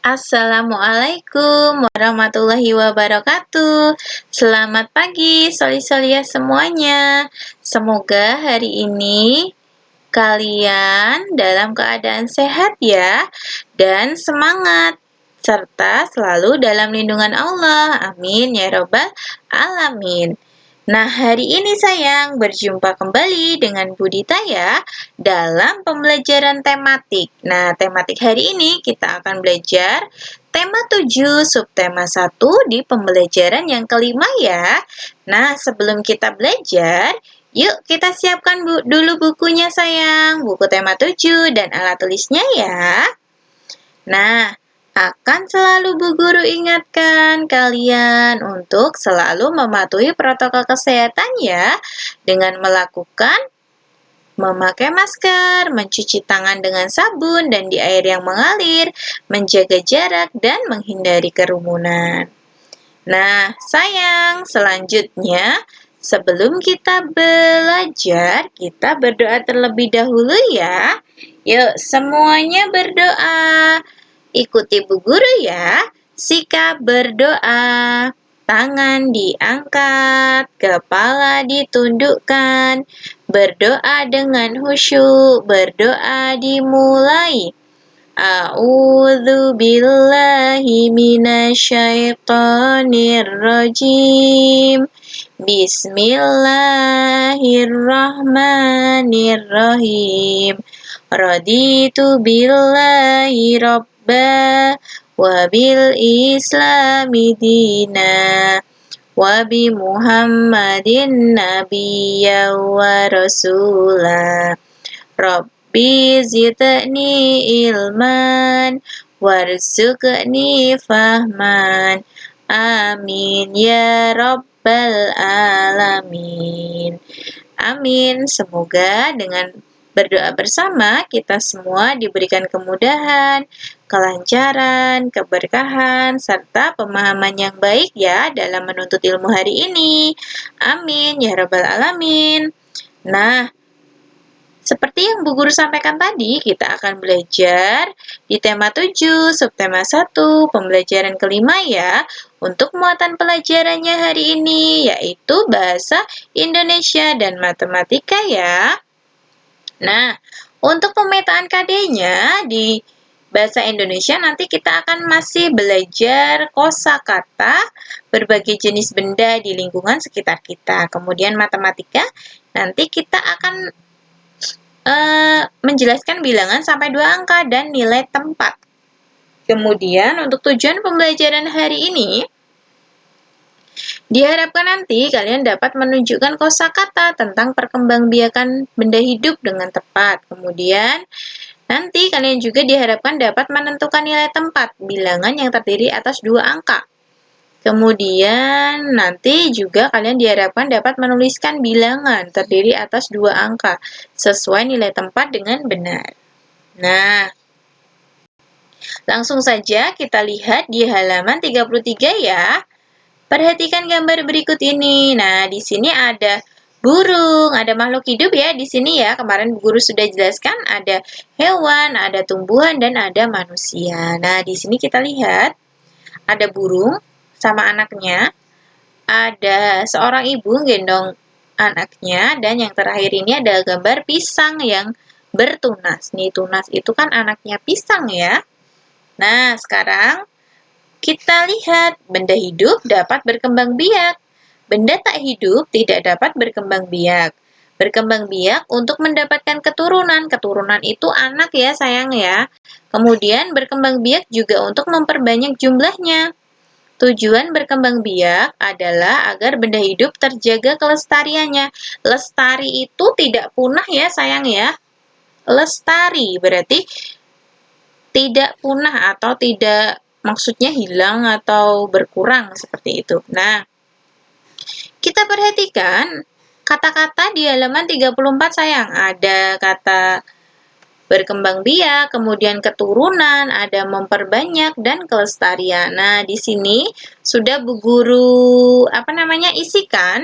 Assalamualaikum warahmatullahi wabarakatuh. Selamat pagi, soli-soliah semuanya. Semoga hari ini kalian dalam keadaan sehat ya, dan semangat, serta selalu dalam lindungan Allah. Amin ya robbal alamin. Nah, hari ini sayang berjumpa kembali dengan Budita ya dalam pembelajaran tematik. Nah, tematik hari ini kita akan belajar tema 7, subtema 1 di pembelajaran yang kelima ya. Nah, sebelum kita belajar, yuk kita siapkan dulu bukunya sayang, buku tema 7 dan alat tulisnya ya. Nah, akan selalu Bu Guru ingatkan kalian untuk selalu mematuhi protokol kesehatan ya, dengan memakai masker, mencuci tangan dengan sabun dan di air yang mengalir, menjaga jarak, dan menghindari kerumunan. Nah, sayang, selanjutnya sebelum kita belajar, kita berdoa terlebih dahulu ya. Yuk, semuanya berdoa. Ikuti Bu Guru ya. Sikap berdoa. Tangan diangkat, kepala ditundukkan. Berdoa dengan khusyuk, berdoa dimulai. A'udzu billahi minasyaitonir rajim. Bismillahirrahmanirrahim. Raditu billahi rabba wa bil islami dina wa bi Muhammadin nabiyya wa rasula. Rabbi zidni ilman warzuqni fahman. Amin ya rabbal alamin. Amin. Semoga dengan berdoa bersama kita semua diberikan kemudahan, kelancaran, keberkahan, serta pemahaman yang baik ya dalam menuntut ilmu hari ini. Amin ya rabbal alamin. Nah, seperti yang Bu Guru sampaikan tadi, kita akan belajar di tema 7, subtema 1, pembelajaran kelima ya, untuk muatan pelajarannya hari ini, yaitu Bahasa Indonesia dan Matematika ya. Nah, untuk pemetaan KD-nya di Bahasa Indonesia nanti kita akan masih belajar kosakata, berbagai jenis benda di lingkungan sekitar kita. Kemudian matematika, nanti kita akan menjelaskan bilangan sampai 2 angka dan nilai tempat. Kemudian untuk tujuan pembelajaran hari ini, diharapkan nanti kalian dapat menunjukkan kosakata tentang perkembangbiakan benda hidup dengan tepat. Kemudian nanti kalian juga diharapkan dapat menentukan nilai tempat bilangan yang terdiri atas 2 angka. Kemudian nanti juga kalian diharapkan dapat menuliskan bilangan terdiri atas 2 angka sesuai nilai tempat dengan benar. Nah, langsung saja kita lihat di halaman 33 ya. Perhatikan gambar berikut ini. Nah, di sini ada burung, ada makhluk hidup ya di sini ya. Kemarin Bu Guru sudah jelaskan ada hewan, ada tumbuhan dan ada manusia. Nah, di sini kita lihat ada burung sama anaknya, ada seorang ibu gendong anaknya, dan yang terakhir ini ada gambar pisang yang bertunas. Nih, tunas itu kan anaknya pisang ya. Nah, sekarang kita lihat benda hidup dapat berkembang biak. Benda tak hidup tidak dapat berkembang biak. Berkembang biak untuk mendapatkan keturunan. Keturunan itu anak ya sayang ya. Kemudian berkembang biak juga untuk memperbanyak jumlahnya. Tujuan berkembang biak adalah agar benda hidup terjaga kelestariannya. Lestari itu tidak punah ya sayang ya. Lestari berarti tidak punah atau tidak, maksudnya hilang atau berkurang seperti itu. Nah, kita perhatikan kata-kata di halaman 34 sayang. Ada kata berkembang biak, kemudian keturunan, ada memperbanyak, dan kelestarian. Nah, di sini sudah Bu Guru isikan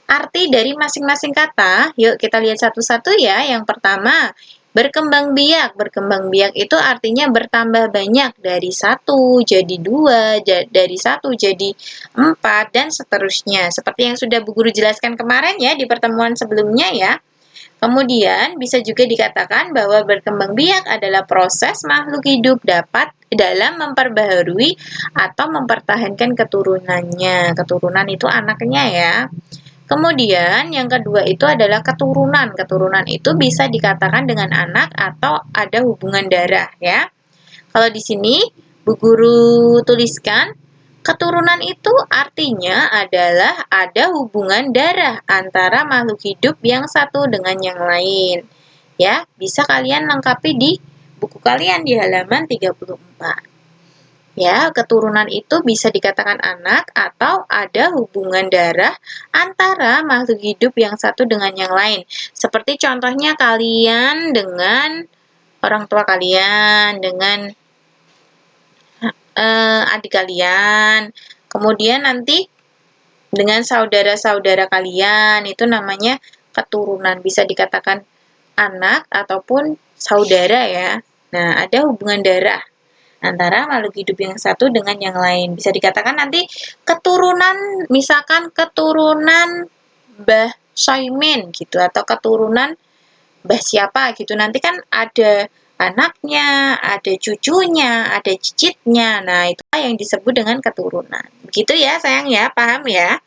arti dari masing-masing kata. Yuk kita lihat satu-satu ya. Yang pertama, Berkembang biak. Berkembang biak itu artinya bertambah banyak, dari 1 jadi 2, dari 1 jadi 4, dan seterusnya. Seperti yang sudah Bu Guru jelaskan kemarin ya di pertemuan sebelumnya ya. Kemudian bisa juga dikatakan bahwa berkembang biak adalah proses makhluk hidup dapat dalam memperbaharui atau mempertahankan keturunannya. Keturunan itu anaknya ya. Kemudian yang kedua itu adalah keturunan. Keturunan itu bisa dikatakan dengan anak atau ada hubungan darah ya. Kalau di sini Bu Guru tuliskan keturunan itu artinya adalah ada hubungan darah antara makhluk hidup yang satu dengan yang lain. Ya, bisa kalian lengkapi di buku kalian di halaman 34. Ya, keturunan itu bisa dikatakan anak atau ada hubungan darah antara makhluk hidup yang satu dengan yang lain. Seperti contohnya kalian dengan orang tua kalian, dengan adik kalian, kemudian nanti dengan saudara-saudara kalian, itu namanya keturunan, bisa dikatakan anak ataupun saudara ya. Nah, ada hubungan darah antara makhluk hidup yang satu dengan yang lain. Bisa dikatakan nanti keturunan, misalkan keturunan Mbah Soimin gitu, atau keturunan Mbah siapa gitu. Nanti kan ada anaknya, ada cucunya, ada cicitnya. Nah, itulah yang disebut dengan keturunan. Begitu ya, sayang ya, paham ya?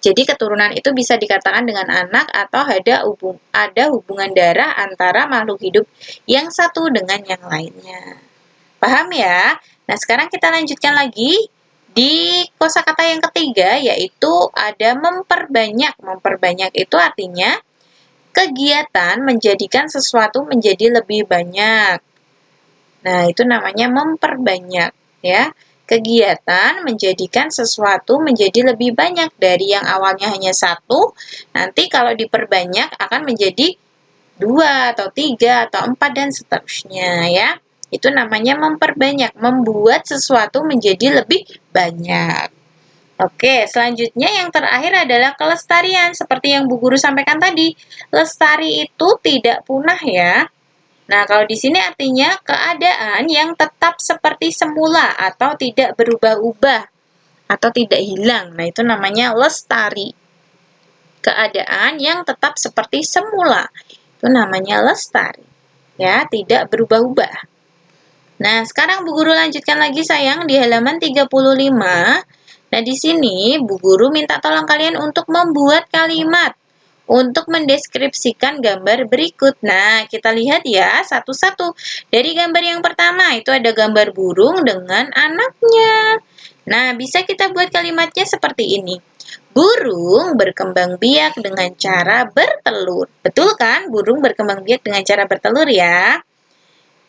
Jadi keturunan itu bisa dikatakan dengan anak atau ada hubungan darah antara makhluk hidup yang satu dengan yang lainnya. Paham ya? Nah, sekarang kita lanjutkan lagi di kosakata yang ketiga, yaitu ada memperbanyak. Memperbanyak itu artinya kegiatan menjadikan sesuatu menjadi lebih banyak. Nah, itu namanya memperbanyak ya. Kegiatan menjadikan sesuatu menjadi lebih banyak, dari yang awalnya hanya 1, nanti kalau diperbanyak akan menjadi 2 atau 3 atau 4 dan seterusnya ya. Itu namanya memperbanyak, membuat sesuatu menjadi lebih banyak. Oke, selanjutnya yang terakhir adalah kelestarian. Seperti yang Bu Guru sampaikan tadi, lestari itu tidak punah ya. Nah, kalau di sini artinya keadaan yang tetap seperti semula atau tidak berubah-ubah atau tidak hilang. Nah, itu namanya lestari. Keadaan yang tetap seperti semula. Itu namanya lestari. Ya, tidak berubah-ubah. Nah, sekarang Bu Guru lanjutkan lagi sayang di halaman 35. Nah, di sini Bu Guru minta tolong kalian untuk membuat kalimat untuk mendeskripsikan gambar berikut. Nah, kita lihat ya satu-satu. Dari gambar yang pertama itu ada gambar burung dengan anaknya. Nah, bisa kita buat kalimatnya seperti ini. Burung berkembang biak dengan cara bertelur. Betul kan? Burung berkembang biak dengan cara bertelur ya.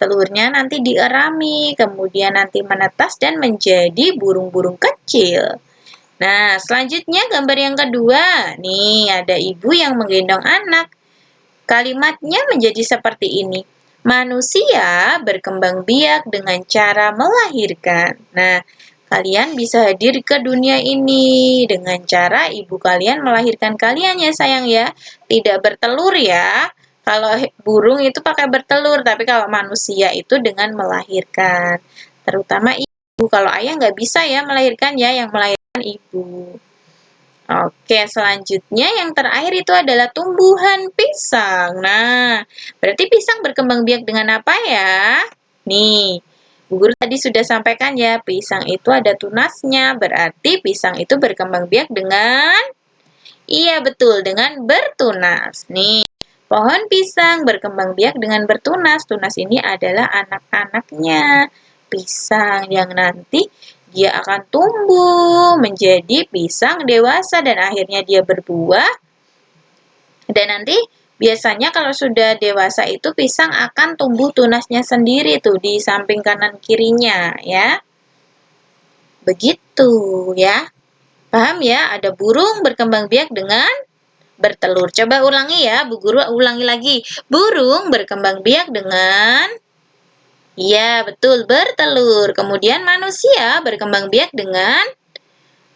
Telurnya nanti dierami, kemudian nanti menetas dan menjadi burung-burung kecil. Nah, selanjutnya gambar yang kedua. Nih, ada ibu yang menggendong anak. Kalimatnya menjadi seperti ini. Manusia berkembang biak dengan cara melahirkan. Nah, kalian bisa hadir ke dunia ini dengan cara ibu kalian melahirkan kalian ya sayang ya. Tidak bertelur ya. Kalau burung itu pakai bertelur, tapi kalau manusia itu dengan melahirkan. Terutama ibu. Kalau ayah nggak bisa ya melahirkan ya, yang melahirkan ibu. Oke, selanjutnya yang terakhir itu adalah tumbuhan pisang. Nah, berarti pisang berkembang biak dengan apa ya? Nih, Bu Guru tadi sudah sampaikan ya, pisang itu ada tunasnya, berarti pisang itu berkembang biak dengan, iya betul, dengan bertunas. Nih, pohon pisang berkembang biak dengan bertunas. Tunas ini adalah anak-anaknya pisang yang nanti dia akan tumbuh menjadi pisang dewasa dan akhirnya dia berbuah. Dan nanti biasanya kalau sudah dewasa itu pisang akan tumbuh tunasnya sendiri tuh di samping kanan kirinya ya. Begitu ya. Paham ya? Ada burung berkembang biak dengan bertelur. Coba ulangi ya, Bu Guru ulangi lagi. Burung berkembang biak dengan, iya betul, bertelur. Kemudian manusia berkembang biak dengan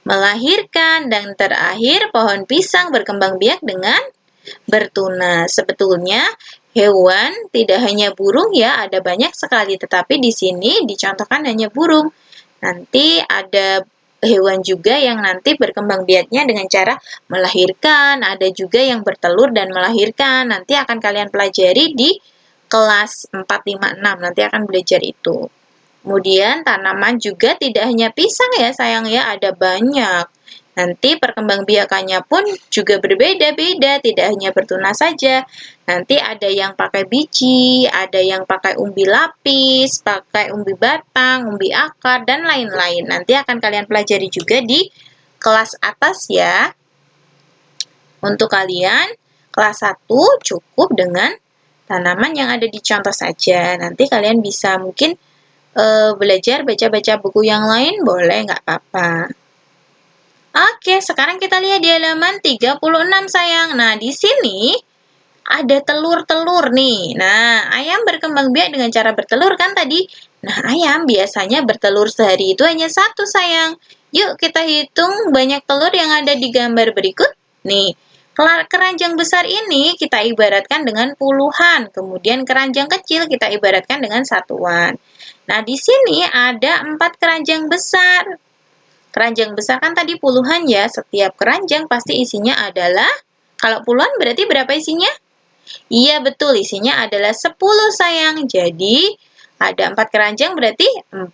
melahirkan. Dan terakhir pohon pisang berkembang biak dengan bertunas. Sebetulnya hewan, tidak hanya burung ya, ada banyak sekali, tetapi di sini dicontohkan hanya burung. Nanti ada hewan juga yang nanti berkembang biaknya dengan cara melahirkan, ada juga yang bertelur dan melahirkan. Nanti akan kalian pelajari di kelas 4, 5, 6, nanti akan belajar itu. Kemudian tanaman juga tidak hanya pisang ya sayang ya, ada banyak. Nanti perkembangbiakannya pun juga berbeda-beda, tidak hanya bertunas saja. Nanti ada yang pakai biji, ada yang pakai umbi lapis, pakai umbi batang, umbi akar, dan lain-lain. Nanti akan kalian pelajari juga di kelas atas ya. Untuk kalian, kelas 1 cukup dengan tanaman yang ada di contoh saja. Nanti kalian bisa mungkin belajar baca-baca buku yang lain, boleh, nggak apa-apa. Oke, sekarang kita lihat di halaman 36 sayang. Nah, di sini ada telur-telur nih. Nah, ayam berkembang biak dengan cara bertelur kan tadi? Nah, ayam biasanya bertelur sehari itu hanya satu sayang. Yuk kita hitung banyak telur yang ada di gambar berikut. Nih, keranjang besar ini kita ibaratkan dengan puluhan. Kemudian keranjang kecil kita ibaratkan dengan satuan. Nah, di sini ada 4 keranjang besar. Keranjang besar kan tadi puluhan ya, setiap keranjang pasti isinya adalah, kalau puluhan berarti berapa isinya? Iya betul, isinya adalah 10 sayang. Jadi, ada 4 keranjang berarti 40.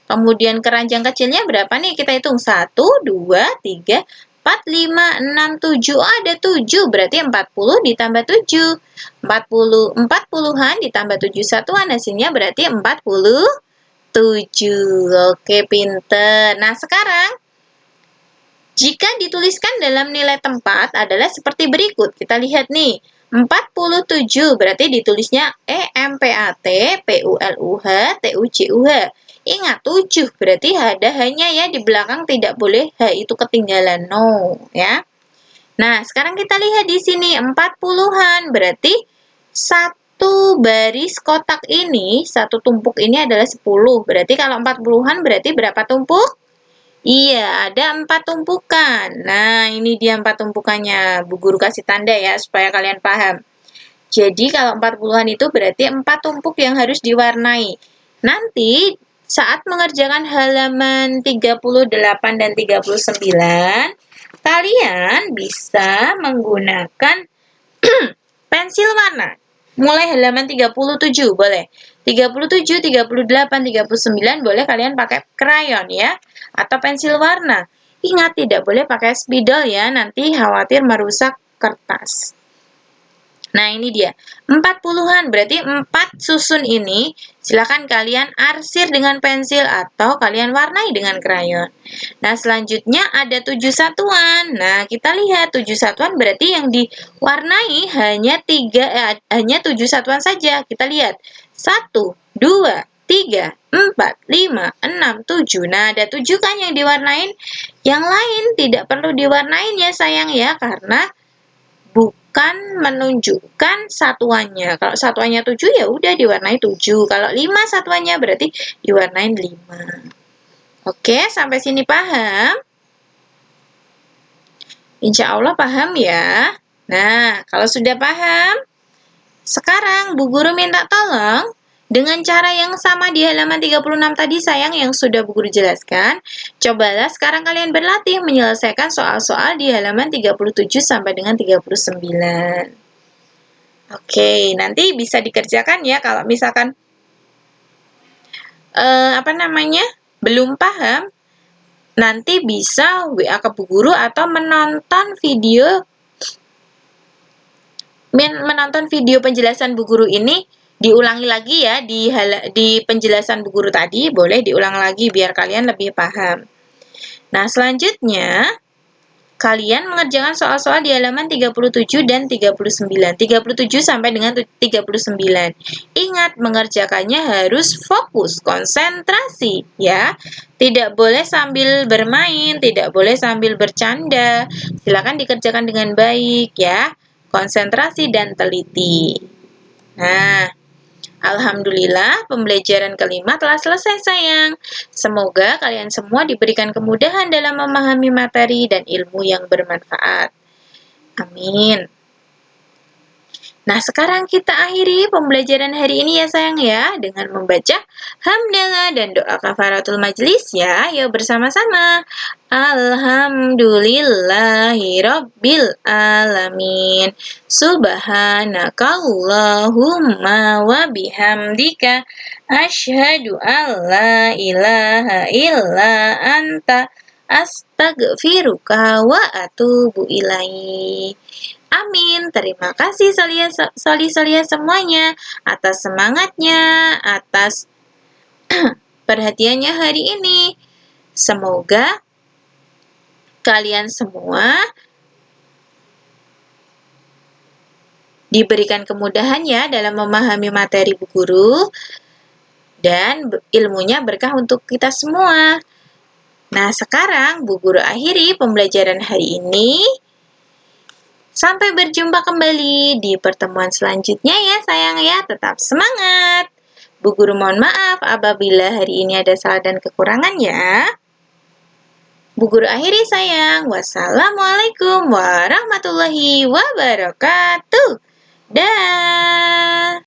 Kemudian keranjang kecilnya berapa nih? Kita hitung 1, 2, 3, 4, 5, 6, 7. Oh, ada 7, berarti 40 ditambah 7. 40, 40-an ditambah 7 satuan, hasilnya berarti 47. Oke, pinter. Nah, sekarang jika dituliskan dalam nilai tempat adalah seperti berikut. Kita lihat nih, 47 berarti ditulisnya EMPAT, PULUH, TUJUH. Ingat, 7 berarti ada hanya ya di belakang, tidak boleh H itu ketinggalan, no ya. Nah, sekarang kita lihat di sini 40-an berarti satu baris kotak ini, satu tumpuk ini adalah 10. Berarti kalau 40-an berarti berapa tumpuk? Iya, ada 4 tumpukan. Nah, ini dia 4 tumpukannya. Bu Guru kasih tanda ya, supaya kalian paham. Jadi, kalau 40-an itu berarti 4 tumpuk yang harus diwarnai. Nanti, saat mengerjakan halaman 38 dan 39, kalian bisa menggunakan pensil warna. Mulai halaman 37 boleh. 37, 38, 39 boleh kalian pakai krayon ya. Atau pensil warna. Ingat tidak boleh pakai spidol ya, nanti khawatir merusak kertas. Nah, ini dia. 40-an berarti 4 susun ini silakan kalian arsir dengan pensil atau kalian warnai dengan krayon. Nah, selanjutnya ada 7 satuan. Nah, kita lihat 7 satuan berarti yang diwarnai hanya 7 satuan saja. Kita lihat. 1, 2, 3, 4, 5, 6, 7. Nah, ada 7 kan yang diwarnain. Yang lain tidak perlu diwarnain ya sayang ya, karena bukan menunjukkan satuannya. Kalau satuannya 7 ya udah diwarnai 7. Kalau 5 satuannya berarti diwarnain 5. Oke, sampai sini paham? Insya Allah paham ya. Nah, kalau sudah paham, sekarang Bu Guru minta tolong dengan cara yang sama di halaman 36 tadi sayang yang sudah Bu Guru jelaskan, cobalah sekarang kalian berlatih menyelesaikan soal-soal di halaman 37 sampai dengan 39. Oke, nanti bisa dikerjakan ya kalau misalkan belum paham, nanti bisa WA ke Bu Guru atau menonton video penjelasan Bu Guru ini diulangi lagi ya di penjelasan Bu Guru tadi, boleh diulang lagi biar kalian lebih paham. Nah, selanjutnya kalian mengerjakan soal-soal di halaman 37 dan 39. 37 sampai dengan 39. Ingat, mengerjakannya harus fokus, konsentrasi ya. Tidak boleh sambil bermain, tidak boleh sambil bercanda. Silakan dikerjakan dengan baik ya. Konsentrasi dan teliti. Nah, alhamdulillah pembelajaran kelima telah selesai sayang. Semoga kalian semua diberikan kemudahan dalam memahami materi dan ilmu yang bermanfaat. Amin. Nah, sekarang kita akhiri pembelajaran hari ini ya sayang ya, dengan membaca hamdalah dan doa kafaratul majlis ya. Yuk bersama-sama. Alhamdulillahirabbil alamin. Subhanakallahumma wa bihamdika asyhadu an la ilaha illa anta astaghfiruka wa atubu ilaik. Amin. Terima kasih soli-solia semuanya atas semangatnya, atas perhatiannya hari ini. Semoga kalian semua diberikan kemudahan ya dalam memahami materi Bu Guru dan ilmunya berkah untuk kita semua. Nah, sekarang Bu Guru akhiri pembelajaran hari ini. Sampai berjumpa kembali di pertemuan selanjutnya ya sayang ya. Tetap semangat. Bu Guru mohon maaf apabila hari ini ada salah dan kekurangan ya. Bu Guru akhiri sayang. Wassalamualaikum warahmatullahi wabarakatuh. Dah.